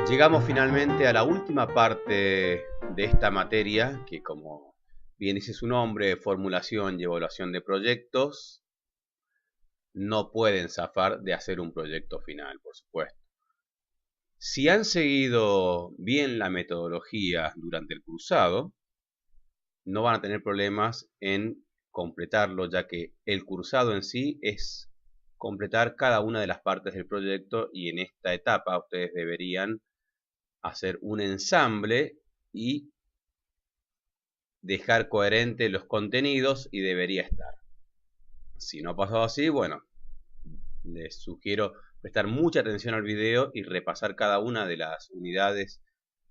Llegamos finalmente a la última parte de esta materia, que como bien dice su nombre, formulación y evaluación de proyectos, no pueden zafar de hacer un proyecto final, por supuesto. Si han seguido bien la metodología durante el cursado, no van a tener problemas en completarlo, ya que el cursado en sí es completar cada una de las partes del proyecto y en esta etapa ustedes deberían hacer un ensamble y dejar coherente los contenidos y debería estar. Si no ha pasado así, bueno, les sugiero prestar mucha atención al video y repasar cada una de las unidades,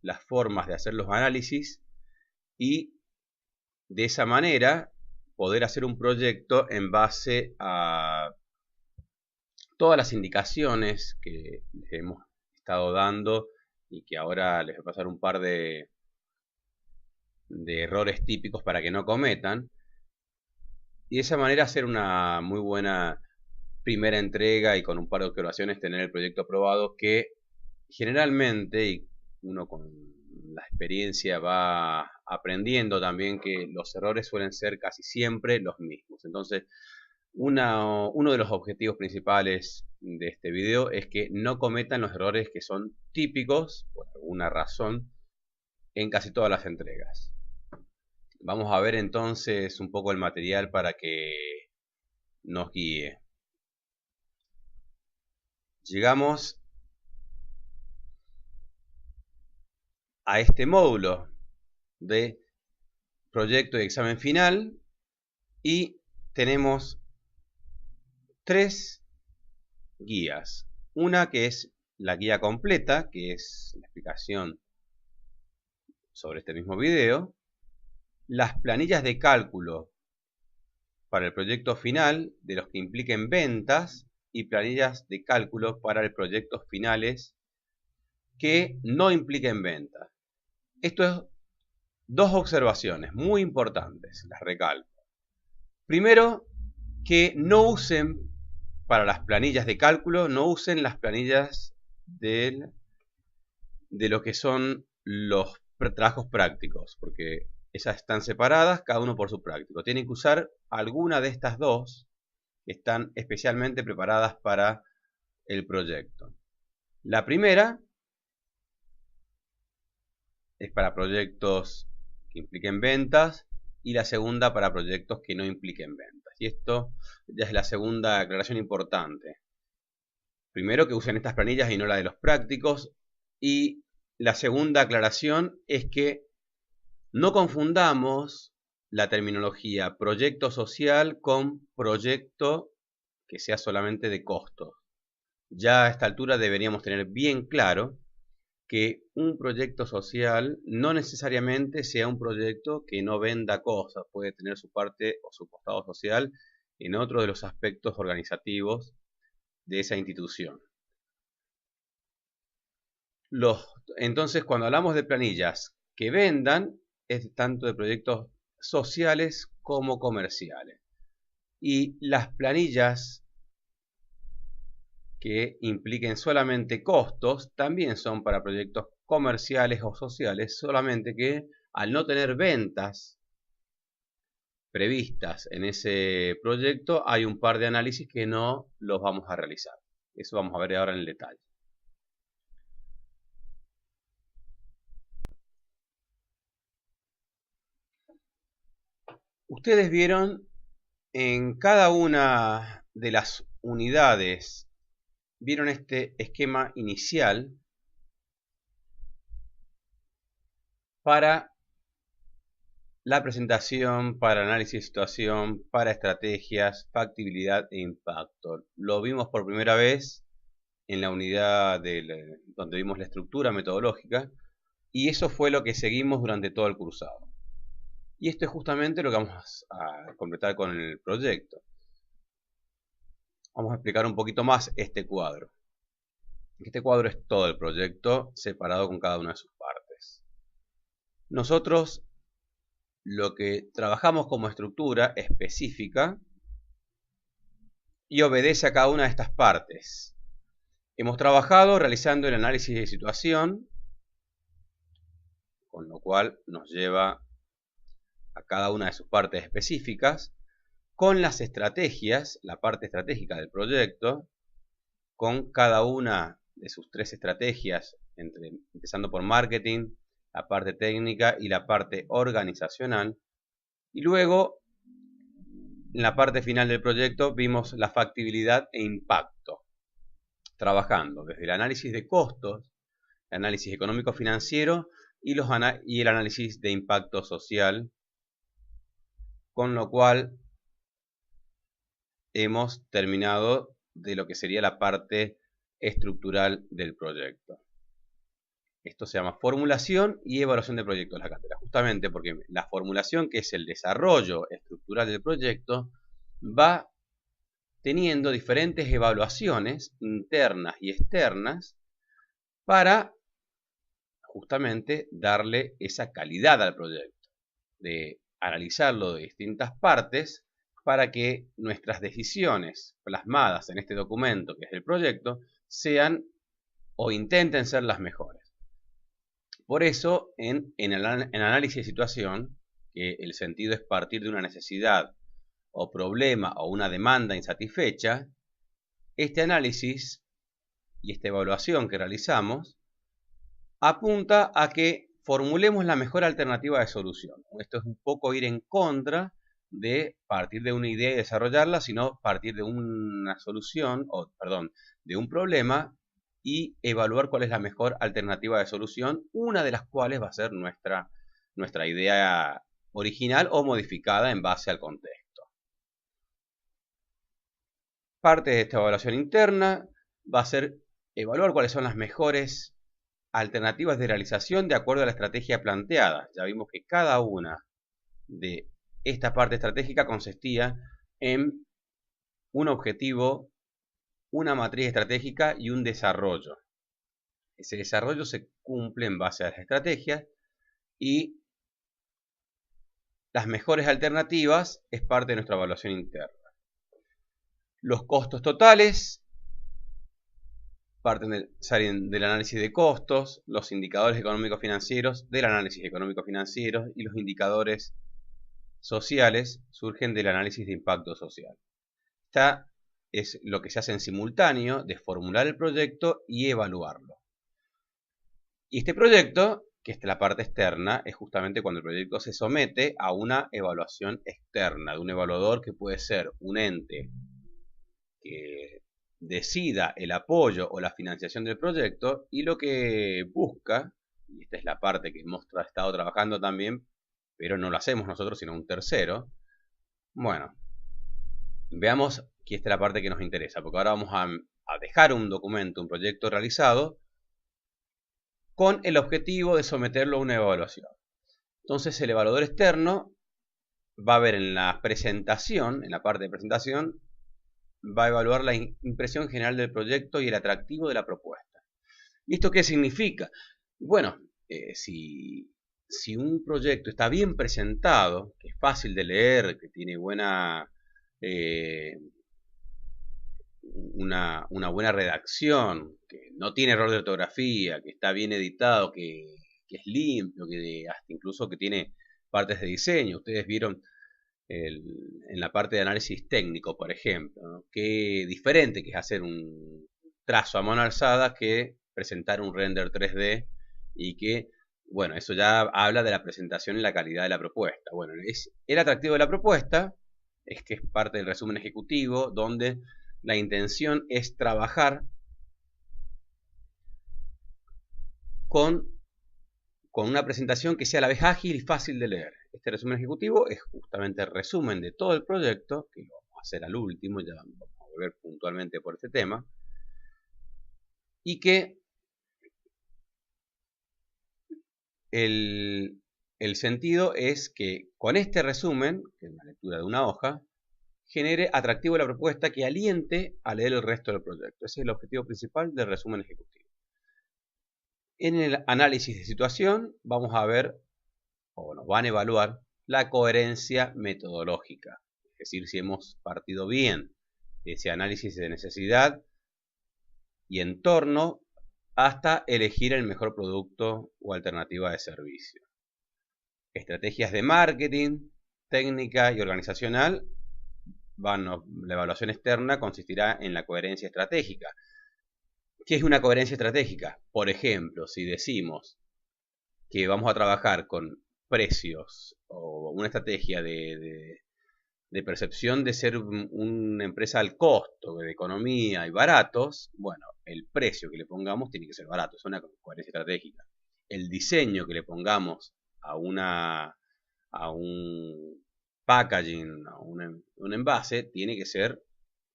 las formas de hacer los análisis y de esa manera poder hacer un proyecto en base a todas las indicaciones que les hemos estado dando y que ahora les voy a pasar un par de errores típicos para que no cometan. Y de esa manera hacer una muy buena primera entrega y con un par de observaciones tener el proyecto aprobado, que generalmente, y uno con la experiencia va aprendiendo también, que los errores suelen ser casi siempre los mismos. Entonces, uno de los objetivos principales de este video es que no cometan los errores que son típicos, por alguna razón, en casi todas las entregas. Vamos a ver entonces un poco el material para que nos guíe. Llegamos a este módulo de proyecto y examen final y tenemos tres guías. Una que es la guía completa, que es la explicación sobre este mismo video. Las planillas de cálculo para el proyecto final, de los que impliquen ventas, y planillas de cálculo para el proyectos finales que no impliquen ventas. Esto es dos observaciones muy importantes, las recalco. Primero, que no usen para las planillas de cálculo, no usen las planillas de lo que son los trabajos prácticos, porque esas están separadas, cada uno por su práctico. Tienen que usar alguna de estas dos que están especialmente preparadas para el proyecto. La primera es para proyectos que impliquen ventas y la segunda para proyectos que no impliquen ventas. Y esto ya es la segunda aclaración importante. Primero, que usen estas planillas y no la de los prácticos. Y la segunda aclaración es que no confundamos la terminología proyecto social con proyecto que sea solamente de costos. Ya a esta altura deberíamos tener bien claro que un proyecto social no necesariamente sea un proyecto que no venda cosas, puede tener su parte o su costado social en otro de los aspectos organizativos de esa institución. Entonces, cuando hablamos de planillas que vendan, es tanto de proyectos sociales como comerciales. Y las planillas que impliquen solamente costos también son para proyectos comerciales o sociales, solamente que al no tener ventas previstas en ese proyecto hay un par de análisis que no los vamos a realizar. Eso vamos a ver ahora en el detalle. Ustedes vieron en cada una de las unidades, vieron este esquema inicial para la presentación, para análisis de situación, para estrategias, factibilidad e impacto. Lo vimos por primera vez en la unidad donde vimos la estructura metodológica y eso fue lo que seguimos durante todo el cursado. Y esto es justamente lo que vamos a completar con el proyecto. Vamos a explicar un poquito más este cuadro. Este cuadro es todo el proyecto separado con cada una de sus partes. Nosotros lo que trabajamos como estructura específica y obedece a cada una de estas partes. Hemos trabajado realizando el análisis de situación, con lo cual nos lleva a cada una de sus partes específicas, con las estrategias, la parte estratégica del proyecto, con cada una de sus 3 estrategias, empezando por marketing, la parte técnica y la parte organizacional. Y luego, en la parte final del proyecto, vimos la factibilidad e impacto, trabajando desde el análisis de costos, el análisis económico-financiero y el análisis de impacto social, con lo cual hemos terminado de lo que sería la parte estructural del proyecto. Esto se llama formulación y evaluación de proyectos de la cátedra, justamente porque la formulación, que es el desarrollo estructural del proyecto, va teniendo diferentes evaluaciones internas y externas para justamente darle esa calidad al proyecto, de analizarlo de distintas partes para que nuestras decisiones plasmadas en este documento, que es el proyecto, sean o intenten ser las mejores. Por eso, en análisis de situación, que el sentido es partir de una necesidad o problema o una demanda insatisfecha, este análisis y esta evaluación que realizamos apunta a que formulemos la mejor alternativa de solución. Esto es un poco ir en contra de partir de una idea y desarrollarla, sino partir de una solución, de un problema y evaluar cuál es la mejor alternativa de solución, una de las cuales va a ser nuestra idea original o modificada en base al contexto. Parte de esta evaluación interna va a ser evaluar cuáles son las mejores alternativas de realización de acuerdo a la estrategia planteada. Ya vimos que cada una de esta parte estratégica consistía en un objetivo, una matriz estratégica y un desarrollo. Ese desarrollo se cumple en base a las estrategias y las mejores alternativas es parte de nuestra evaluación interna. Los costos totales salen del análisis de costos, los indicadores económico-financieros del análisis económico-financiero y los indicadores sociales surgen del análisis de impacto social. Esta es lo que se hace en simultáneo de formular el proyecto y evaluarlo. Y este proyecto, que es la parte externa, es justamente cuando el proyecto se somete a una evaluación externa de un evaluador que puede ser un ente que decida el apoyo o la financiación del proyecto y lo que busca, y esta es la parte que hemos estado trabajando también, pero no lo hacemos nosotros sino un tercero. Bueno, veamos que esta es la parte que nos interesa, porque ahora vamos a dejar un documento, un proyecto realizado con el objetivo de someterlo a una evaluación. Entonces el evaluador externo va a ver en la presentación, en la parte de presentación, va a evaluar la impresión general del proyecto y el atractivo de la propuesta. ¿Y esto qué significa? Bueno, si un proyecto está bien presentado, que es fácil de leer, que tiene una buena redacción, que no tiene error de ortografía, que está bien editado, que es limpio, hasta incluso que tiene partes de diseño. Ustedes vieron en la parte de análisis técnico, por ejemplo, ¿no? Qué diferente que es hacer un trazo a mano alzada que presentar un render 3D y que, bueno, eso ya habla de la presentación y la calidad de la propuesta. Bueno, el atractivo de la propuesta es que es parte del resumen ejecutivo, donde la intención es trabajar con una presentación que sea a la vez ágil y fácil de leer. Este resumen ejecutivo es justamente el resumen de todo el proyecto, que lo vamos a hacer al último, ya vamos a volver puntualmente por este tema, y que el sentido es que con este resumen, que es una lectura de una hoja, genere atractivo la propuesta que aliente a leer el resto del proyecto. Ese es el objetivo principal del resumen ejecutivo. En el análisis de situación vamos a ver, o nos van a evaluar, la coherencia metodológica. Es decir, si hemos partido bien de ese análisis de necesidad y entorno hasta elegir el mejor producto o alternativa de servicio. Estrategias de marketing, técnica y organizacional. La evaluación externa consistirá en la coherencia estratégica. ¿Qué es una coherencia estratégica? Por ejemplo, si decimos que vamos a trabajar con precios o una estrategia de percepción de ser una empresa al costo, de economía y baratos, bueno, el precio que le pongamos tiene que ser barato, es una coherencia estratégica. El diseño que le pongamos a un packaging, a un envase, tiene que ser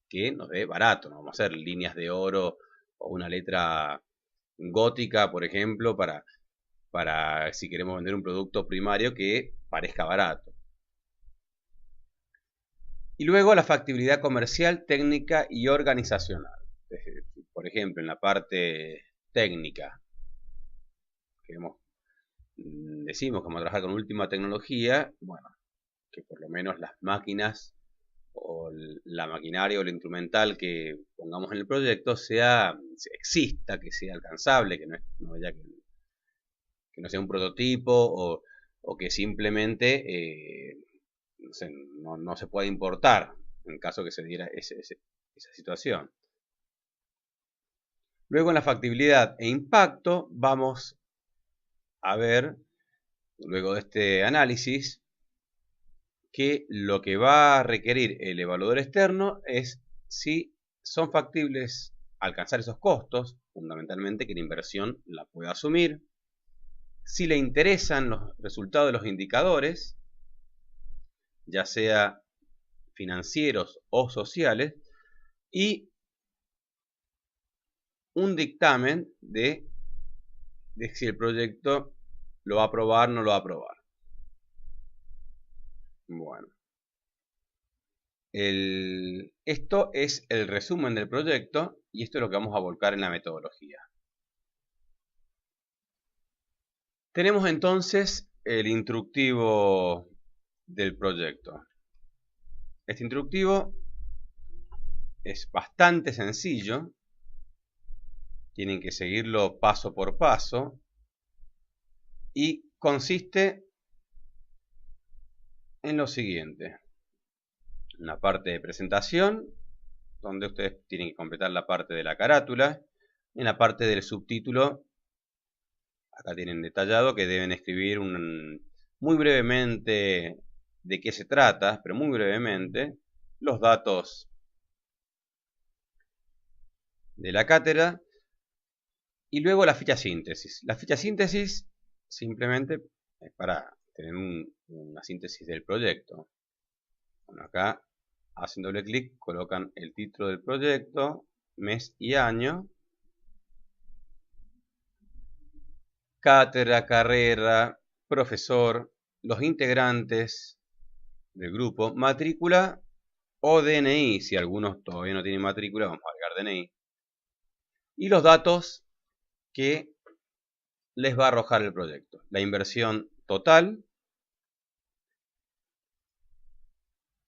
que nos dé barato, no vamos a hacer líneas de oro o una letra gótica, por ejemplo, para si queremos vender un producto primario que parezca barato. Y luego la factibilidad comercial, técnica y organizacional. Por ejemplo, en la parte técnica, decimos que vamos a trabajar con última tecnología, bueno, que por lo menos las máquinas o la maquinaria o el instrumental que pongamos en el proyecto exista, que sea alcanzable, que no sea un prototipo o que simplemente no se pueda importar en caso que se diera esa situación. Luego en la factibilidad e impacto vamos a ver, luego de este análisis, que lo que va a requerir el evaluador externo es si son factibles alcanzar esos costos, fundamentalmente que la inversión la pueda asumir, si le interesan los resultados de los indicadores, ya sea financieros o sociales, y un dictamen de si el proyecto lo va a aprobar o no lo va a aprobar. Bueno, esto es el resumen del proyecto y esto es lo que vamos a volcar en la metodología. Tenemos entonces el instructivo del proyecto. Este instructivo es bastante sencillo. Tienen que seguirlo paso por paso. Y consiste en lo siguiente. Una parte de presentación, donde ustedes tienen que completar la parte de la carátula. En la parte del subtítulo, acá tienen detallado que deben escribir muy brevemente de qué se trata, pero muy brevemente, los datos de la cátedra y luego la ficha síntesis. La ficha síntesis simplemente es para tener una síntesis del proyecto. Bueno, acá hacen doble clic, colocan el título del proyecto, mes y año, cátedra, carrera, profesor, los integrantes del grupo, matrícula o DNI, si algunos todavía no tienen matrícula, vamos a agregar DNI, y los datos que les va a arrojar el proyecto. La inversión total,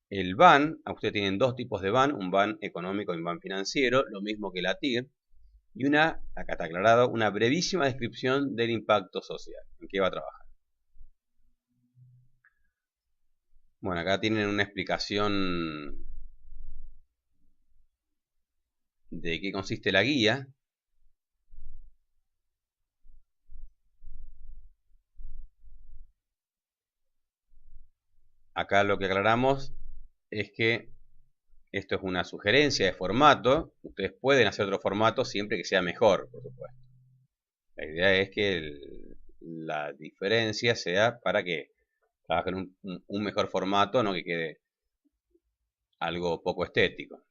el BAN, ustedes tienen dos tipos de BAN, un BAN económico y un BAN financiero, lo mismo que la TIR, y acá está aclarado, una brevísima descripción del impacto social, en qué va a trabajar. Bueno, acá tienen una explicación de qué consiste la guía. Acá lo que aclaramos es que esto es una sugerencia de formato. Ustedes pueden hacer otro formato siempre que sea mejor, por supuesto. La idea es que la diferencia sea para que trabajen un mejor formato, no que quede algo poco estético.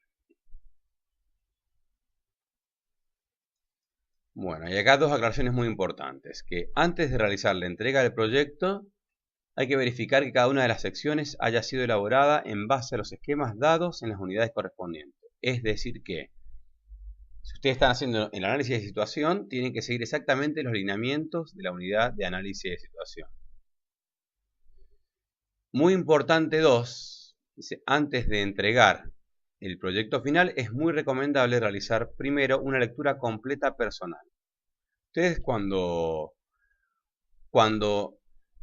Bueno, y acá dos aclaraciones muy importantes. Que antes de realizar la entrega del proyecto, hay que verificar que cada una de las secciones haya sido elaborada en base a los esquemas dados en las unidades correspondientes. Es decir que, si ustedes están haciendo el análisis de situación, tienen que seguir exactamente los lineamientos de la unidad de análisis de situación. Muy importante 2, dice, antes de entregar el proyecto final, es muy recomendable realizar primero una lectura completa personal. Ustedes cuando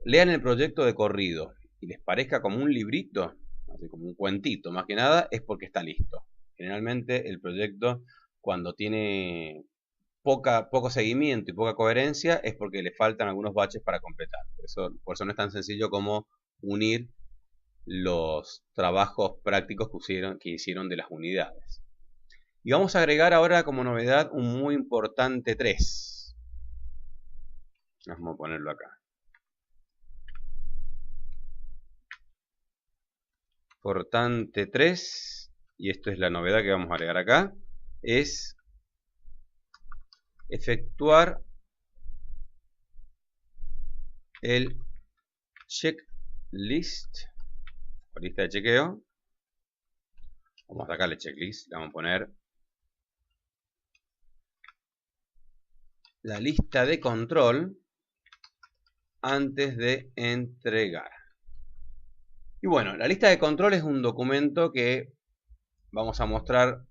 lean el proyecto de corrido y les parezca como un librito, así como un cuentito más que nada, es porque está listo. Generalmente el proyecto, cuando tiene poco seguimiento y poca coherencia, es porque le faltan algunos baches para completar. Por eso no es tan sencillo como unir los trabajos prácticos que hicieron de las unidades. Y vamos a agregar ahora como novedad un muy importante 3. Vamos a ponerlo acá. Importante 3, y esto es la novedad que vamos a agregar acá, es efectuar el checklist, o lista de chequeo. Vamos a sacarle checklist, le vamos a poner la lista de control antes de entregar. Y bueno, la lista de control es un documento que vamos a mostrar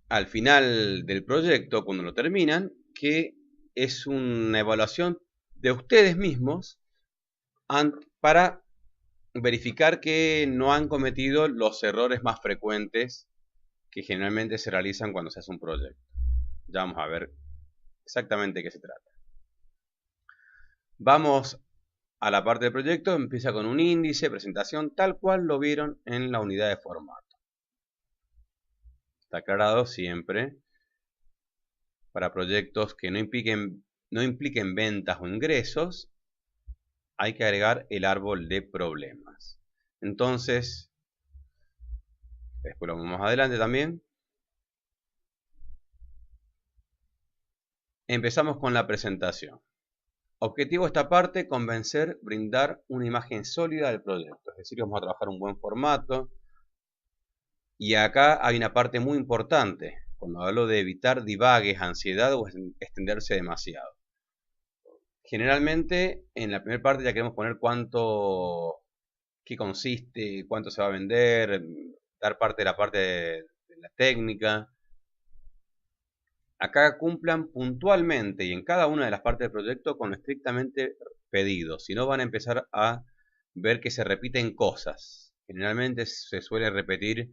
al final del proyecto, cuando lo terminan, que es una evaluación de ustedes mismos para verificar que no han cometido los errores más frecuentes que generalmente se realizan cuando se hace un proyecto. Ya vamos a ver exactamente de qué se trata. Vamos a la parte del proyecto, empieza con un índice, presentación, tal cual lo vieron en la unidad de formato. Está aclarado siempre para proyectos que no impliquen ventas o ingresos, hay que agregar el árbol de problemas. Entonces, después lo vamos más adelante también. Empezamos con la presentación. Objetivo de esta parte, convencer, brindar una imagen sólida del proyecto. Es decir, vamos a trabajar un buen formato. Y acá hay una parte muy importante, cuando hablo de evitar divagues, ansiedad o extenderse demasiado. Generalmente, en la primera parte ya queremos poner qué consiste, cuánto se va a vender, dar parte de la técnica. Acá cumplan puntualmente y en cada una de las partes del proyecto con lo estrictamente pedido. Si no, van a empezar a ver que se repiten cosas. Generalmente se suele repetir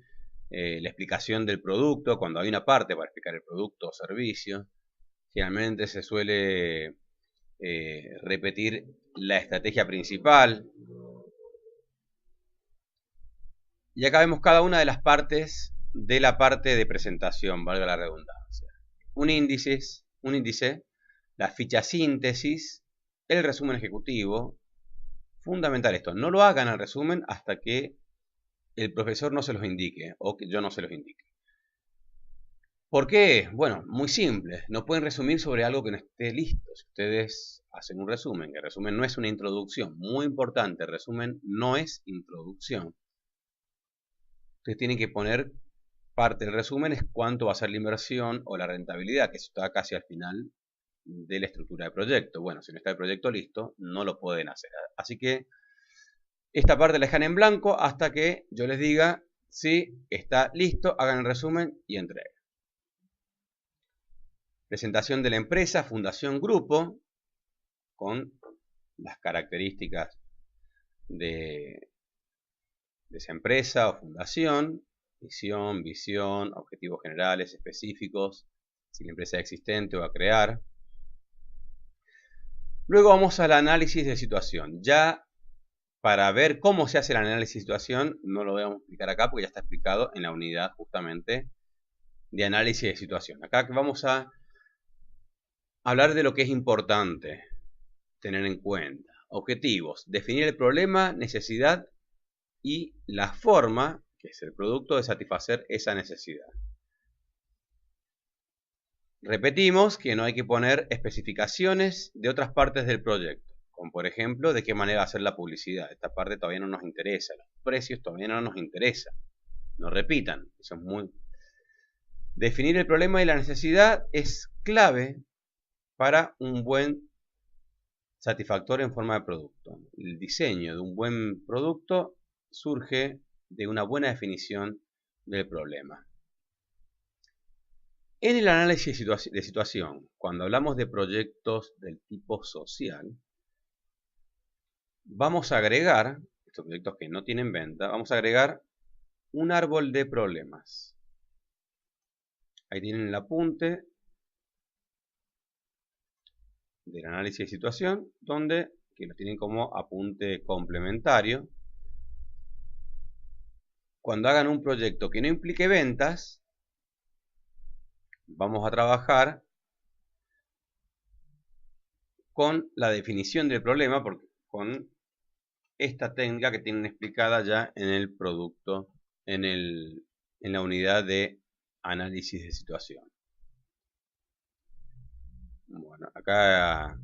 la explicación del producto cuando hay una parte para explicar el producto o servicio. Generalmente se suele repetir la estrategia principal. Y acá vemos cada una de las partes de la parte de presentación, valga la redundancia. Un índice, la ficha síntesis, el resumen ejecutivo. Fundamental esto, no lo hagan al resumen hasta que el profesor no se los indique o que yo no se los indique. ¿Por qué? Bueno, muy simple, no pueden resumir sobre algo que no esté listo. Si ustedes hacen un resumen, que el resumen no es una introducción, muy importante, el resumen no es introducción. Ustedes tienen que poner parte del resumen es cuánto va a ser la inversión o la rentabilidad, que está casi al final de la estructura del proyecto. Bueno, si no está el proyecto listo, no lo pueden hacer. Así que esta parte la dejan en blanco hasta que yo les diga si está listo, hagan el resumen y entreguen. Presentación de la empresa, fundación, grupo, con las características de esa empresa o fundación. Misión, visión, objetivos generales, específicos, si la empresa es existente o a crear. Luego vamos al análisis de situación. Ya para ver cómo se hace el análisis de situación, no lo voy a explicar acá porque ya está explicado en la unidad justamente de análisis de situación. Acá vamos a hablar de lo que es importante tener en cuenta. Objetivos, definir el problema, necesidad y la forma, que es el producto, de satisfacer esa necesidad. Repetimos que no hay que poner especificaciones de otras partes del proyecto, como por ejemplo de qué manera hacer la publicidad. Esta parte todavía no nos interesa, los precios todavía no nos interesa. No repitan, eso es muy... Definir el problema y la necesidad es clave para un buen satisfactor en forma de producto. El diseño de un buen producto surge de una buena definición del problema. En el análisis de situación, cuando hablamos de proyectos del tipo social, vamos a agregar, estos proyectos que no tienen venta, vamos a agregar un árbol de problemas. Ahí tienen el apunte del análisis de situación, que lo tienen como apunte complementario. Cuando hagan un proyecto que no implique ventas, vamos a trabajar con la definición del problema, con esta técnica que tienen explicada ya en el producto, en la unidad de análisis de situación. Bueno, acá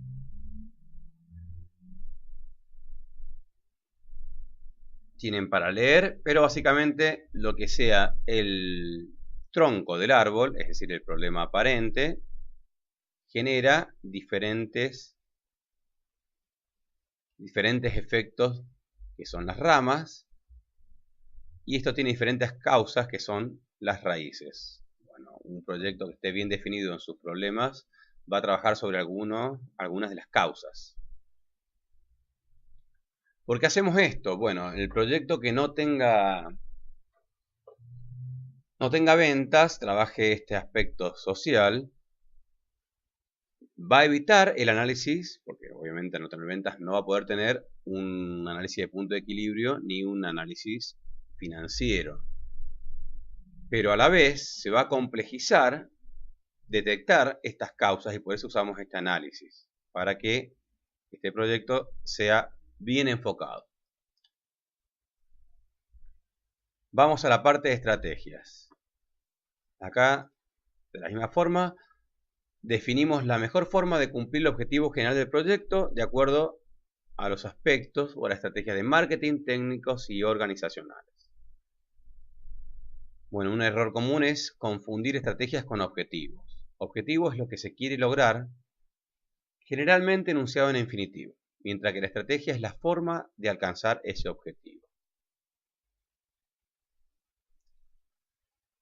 tienen para leer, pero básicamente lo que sea el tronco del árbol, es decir, el problema aparente, genera diferentes efectos que son las ramas, y esto tiene diferentes causas que son las raíces. Bueno, un proyecto que esté bien definido en sus problemas va a trabajar sobre algunas de las causas. ¿Por qué hacemos esto? Bueno, el proyecto que no tenga ventas, trabaje este aspecto social, va a evitar el análisis, porque obviamente al no tener ventas no va a poder tener un análisis de punto de equilibrio ni un análisis financiero. Pero a la vez se va a complejizar detectar estas causas, y por eso usamos este análisis, para que este proyecto sea bien enfocado. Vamos a la parte de estrategias. Acá, de la misma forma, definimos la mejor forma de cumplir el objetivo general del proyecto de acuerdo a los aspectos o a la estrategia de marketing, técnicos y organizacionales. Bueno, un error común es confundir estrategias con objetivos. Objetivo es lo que se quiere lograr, generalmente enunciado en infinitivo, mientras que la estrategia es la forma de alcanzar ese objetivo.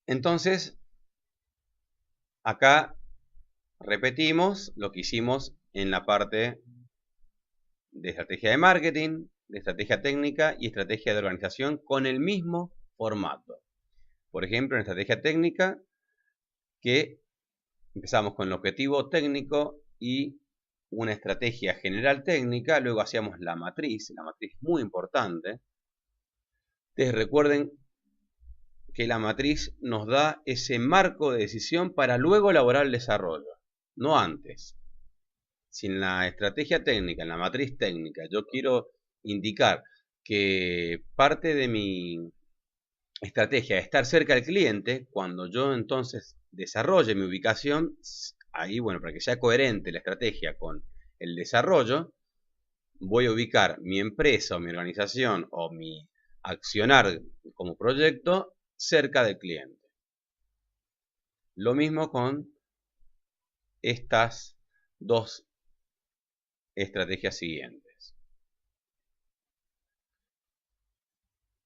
Entonces, acá repetimos lo que hicimos en la parte de estrategia de marketing, de estrategia técnica y estrategia de organización con el mismo formato. Por ejemplo, en estrategia técnica, que empezamos con el objetivo técnico y una estrategia general técnica, luego hacíamos la matriz muy importante. Ustedes recuerden que la matriz nos da ese marco de decisión para luego elaborar el desarrollo, no antes. Si en la estrategia técnica, en la matriz técnica, yo quiero indicar que parte de mi estrategia es estar cerca del cliente, cuando yo entonces desarrolle mi ubicación, ahí, bueno, para que sea coherente la estrategia con el desarrollo, voy a ubicar mi empresa o mi organización o mi accionar como proyecto cerca del cliente. Lo mismo con estas dos estrategias siguientes.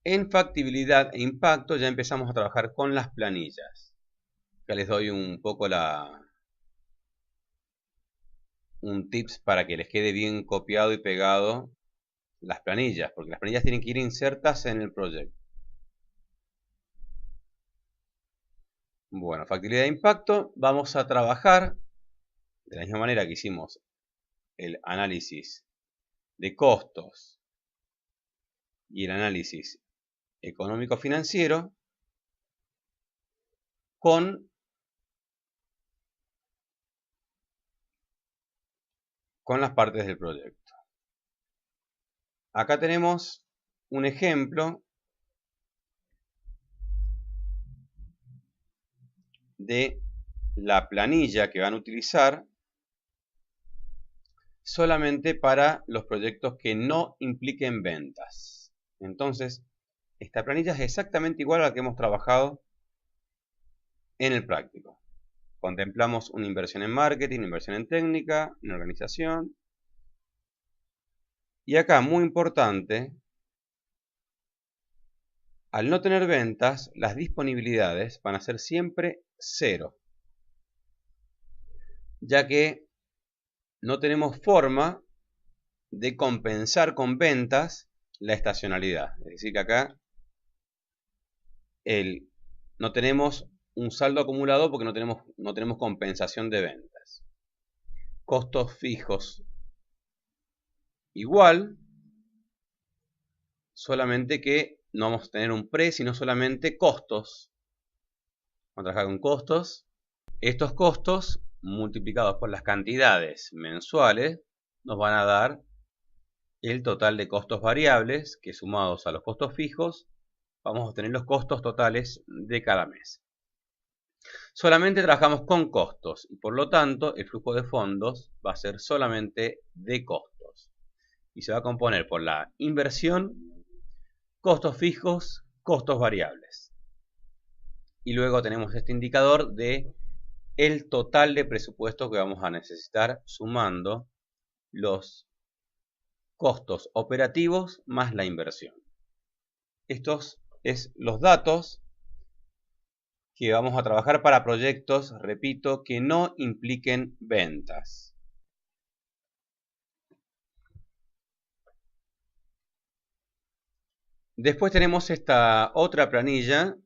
En factibilidad e impacto ya empezamos a trabajar con las planillas. Ya les doy un poco un tips para que les quede bien copiado y pegado las planillas, porque las planillas tienen que ir insertas en el proyecto. Bueno, factibilidad e impacto, vamos a trabajar de la misma manera que hicimos el análisis de costos y el análisis económico-financiero con las partes del proyecto. Acá tenemos un ejemplo de la planilla que van a utilizar solamente para los proyectos que no impliquen ventas. Entonces, esta planilla es exactamente igual a la que hemos trabajado en el práctico. Contemplamos una inversión en marketing, una inversión en técnica, en organización. Y acá, muy importante, Al no tener ventas, las disponibilidades van a ser siempre 0, ya que no tenemos forma de compensar con ventas la estacionalidad. Es decir, que acá no tenemos un saldo acumulado porque no tenemos compensación de ventas. Costos fijos igual, solamente que no vamos a tener un pre, sino solamente costos. Vamos a trabajar con costos. Estos costos multiplicados por las cantidades mensuales nos van a dar el total de costos variables, que sumados a los costos fijos vamos a obtener los costos totales de cada mes. Solamente trabajamos con costos y por lo tanto el flujo de fondos va a ser solamente de costos y se va a componer por la inversión, costos fijos, costos variables. Y luego tenemos este indicador de el total de presupuesto que vamos a necesitar sumando los costos operativos más la inversión. Estos son los datos que vamos a trabajar para proyectos, repito, que no impliquen ventas. Después tenemos esta otra planilla,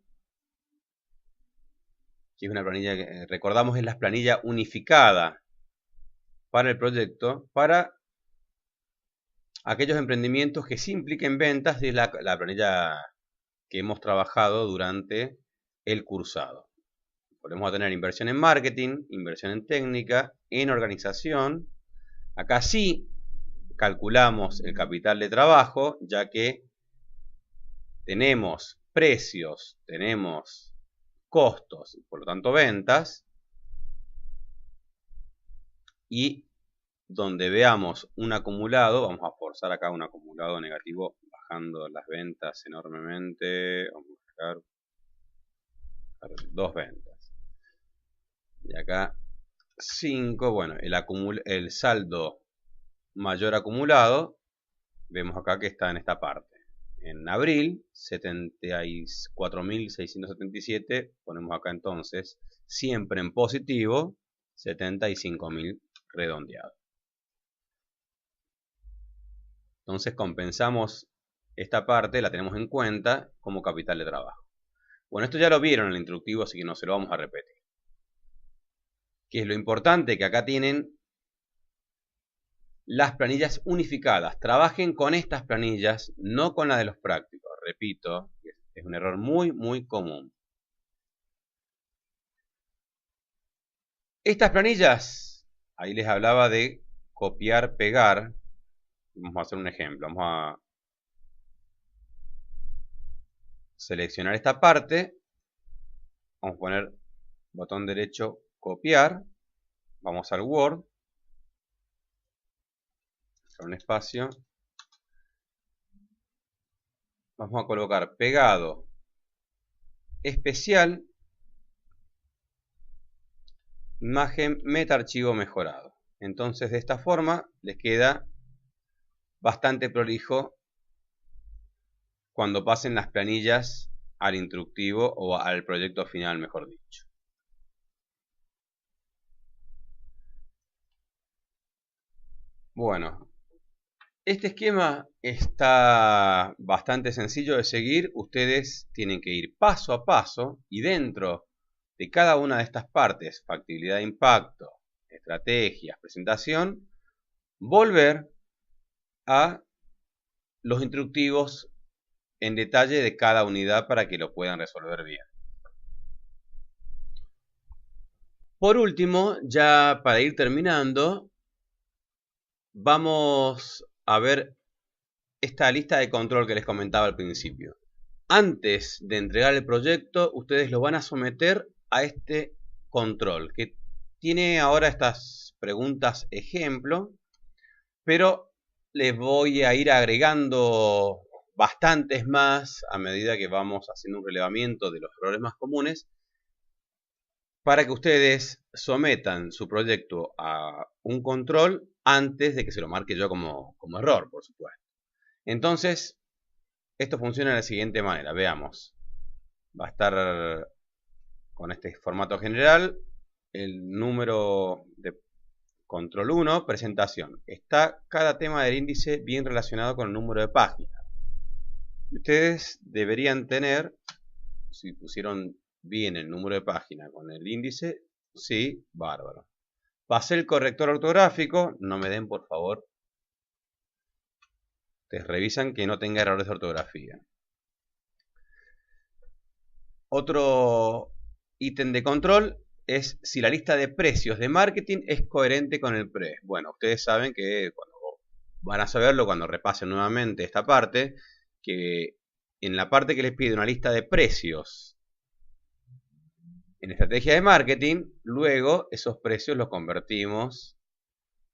que es una planilla que recordamos es la planilla unificada para el proyecto, para aquellos emprendimientos que sí impliquen ventas, es la planilla que hemos trabajado durante el cursado. Podemos tener inversión en marketing, inversión en técnica, en organización. Acá sí calculamos el capital de trabajo, ya que tenemos precios, tenemos costos, por lo tanto ventas. Y donde veamos un acumulado, vamos a forzar acá un acumulado negativo bajando las ventas enormemente. Vamos a buscar 2 ventas. Y acá 5, bueno, el saldo mayor acumulado, vemos acá que está en esta parte. En abril, 74.677, ponemos acá entonces, siempre en positivo, 75.000 redondeado. Entonces compensamos esta parte, la tenemos en cuenta como capital de trabajo. Bueno, esto ya lo vieron en el instructivo, así que no se lo vamos a repetir. ¿Qué es lo importante? Que acá tienen las planillas unificadas. Trabajen con estas planillas, no con la de los prácticos. Repito, es un error muy, muy común. Estas planillas, ahí les hablaba de copiar, pegar. Vamos a hacer un ejemplo. Vamos a seleccionar esta parte. Vamos a poner botón derecho, copiar. Vamos al Word. Un espacio. Vamos a colocar pegado especial, imagen meta archivo mejorado. Entonces de esta forma les queda bastante prolijo cuando pasen las planillas al instructivo o al proyecto final, mejor dicho. Bueno, este esquema está bastante sencillo de seguir. Ustedes tienen que ir paso a paso y dentro de cada una de estas partes, factibilidad de impacto, estrategias, presentación, volver a los instructivos en detalle de cada unidad para que lo puedan resolver bien. Por último, ya para ir terminando, vamos a ver esta lista de control que les comentaba al principio. Antes de entregar el proyecto, ustedes lo van a someter a este control, que tiene ahora estas preguntas ejemplo, pero les voy a ir agregando bastantes más a medida que vamos haciendo un relevamiento de los errores más comunes, para que ustedes sometan su proyecto a un control antes de que se lo marque yo como error, por supuesto. Entonces, esto funciona de la siguiente manera. Veamos. Va a estar con este formato general. El número de control 1, presentación. Está cada tema del índice bien relacionado con el número de página. Ustedes deberían tener, si pusieron bien el número de página con el índice, sí, bárbaro. Pasé el corrector ortográfico, no me den por favor. Ustedes revisan que no tenga errores de ortografía. Otro ítem de control es si la lista de precios de marketing es coherente con el PRES. Bueno, ustedes saben que van a saberlo cuando repasen nuevamente esta parte, que en la parte que les pide una lista de precios en estrategia de marketing, luego esos precios los convertimos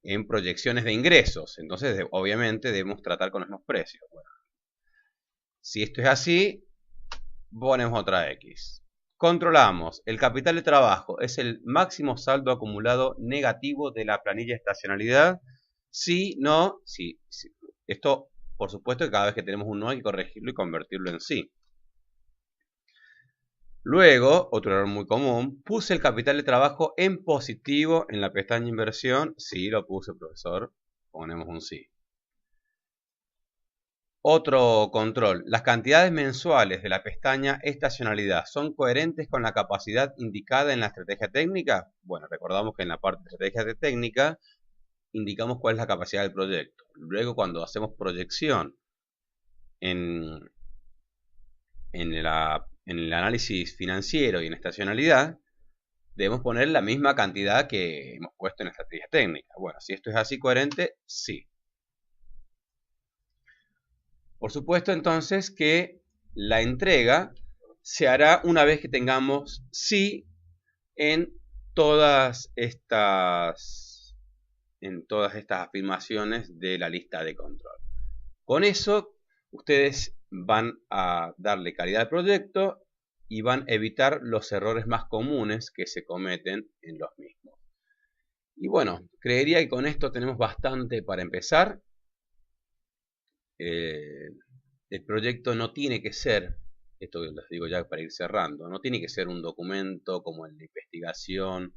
en proyecciones de ingresos. Entonces, obviamente, debemos tratar con esos precios. Bueno, si esto es así, ponemos otra X. Controlamos. El capital de trabajo es el máximo saldo acumulado negativo de la planilla de estacionalidad. Sí, no, sí. Esto, por supuesto, que cada vez que tenemos un no hay que corregirlo y convertirlo en sí. Luego, otro error muy común, puse el capital de trabajo en positivo en la pestaña inversión. Sí, lo puse, profesor. Ponemos un sí. Otro control. Las cantidades mensuales de la pestaña estacionalidad son coherentes con la capacidad indicada en la estrategia técnica. Bueno, recordamos que en la parte de estrategia técnica indicamos cuál es la capacidad del proyecto. Luego, cuando hacemos proyección en el análisis financiero y en estacionalidad, debemos poner la misma cantidad que hemos puesto en la estrategia técnica. Bueno, si esto es así coherente, sí. Por supuesto, entonces, que la entrega se hará una vez que tengamos sí en todas estas afirmaciones de la lista de control. Con eso, ustedes van a darle calidad al proyecto y van a evitar los errores más comunes que se cometen en los mismos. Y bueno, creería que con esto tenemos bastante para empezar. El proyecto no tiene que ser, esto les digo ya para ir cerrando, no tiene que ser un documento como el de investigación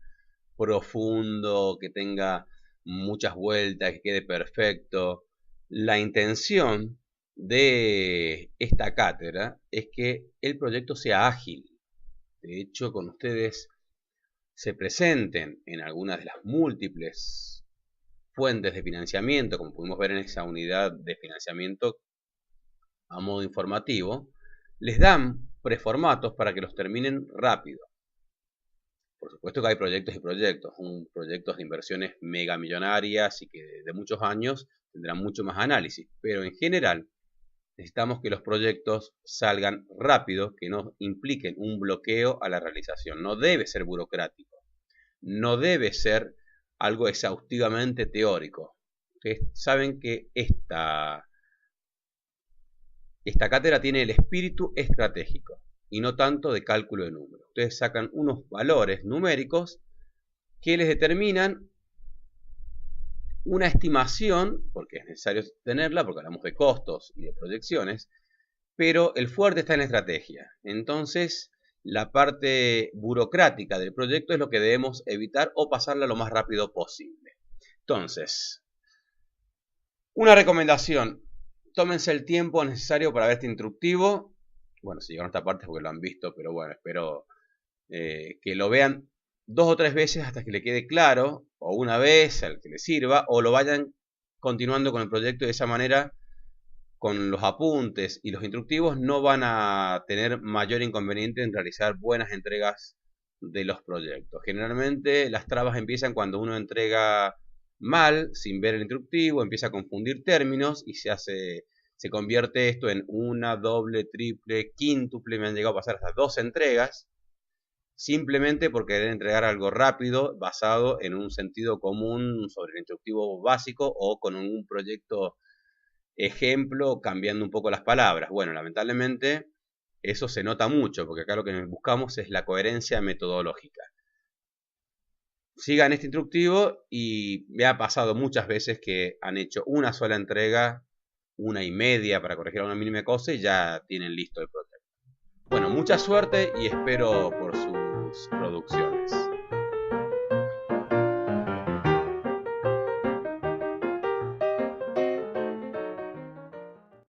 profundo, que tenga muchas vueltas, que quede perfecto. La intención de esta cátedra es que el proyecto sea ágil. De hecho, con ustedes se presenten en algunas de las múltiples fuentes de financiamiento, como pudimos ver en esa unidad de financiamiento a modo informativo, les dan preformatos para que los terminen rápido. Por supuesto que hay proyectos y proyectos, proyectos de inversiones mega millonarias y que de muchos años tendrán mucho más análisis, pero en general necesitamos que los proyectos salgan rápido, que no impliquen un bloqueo a la realización. No debe ser burocrático, no debe ser algo exhaustivamente teórico. Ustedes saben que esta cátedra tiene el espíritu estratégico y no tanto de cálculo de números. Ustedes sacan unos valores numéricos que les determinan una estimación, porque es necesario tenerla, porque hablamos de costos y de proyecciones, pero el fuerte está en la estrategia. Entonces, la parte burocrática del proyecto es lo que debemos evitar o pasarla lo más rápido posible. Entonces, una recomendación. Tómense el tiempo necesario para ver este instructivo. Bueno, si llegaron a esta parte es porque lo han visto, pero bueno, espero que lo vean 2 o 3 veces hasta que le quede claro, o una vez al que le sirva, o lo vayan continuando con el proyecto. De esa manera, con los apuntes y los instructivos, no van a tener mayor inconveniente en realizar buenas entregas de los proyectos. Generalmente las trabas empiezan cuando uno entrega mal, sin ver el instructivo, empieza a confundir términos y se convierte esto en una, doble, triple, quíntuple. Me han llegado a pasar hasta 2 entregas, simplemente por querer entregar algo rápido, basado en un sentido común sobre el instructivo básico o con un proyecto ejemplo, cambiando un poco las palabras. Bueno, lamentablemente eso se nota mucho, porque acá lo que buscamos es la coherencia metodológica. Sigan este instructivo y me ha pasado muchas veces que han hecho una sola entrega 1:30 para corregir una mínima cosa y ya tienen listo el proyecto. Bueno, mucha suerte y espero por sus producciones.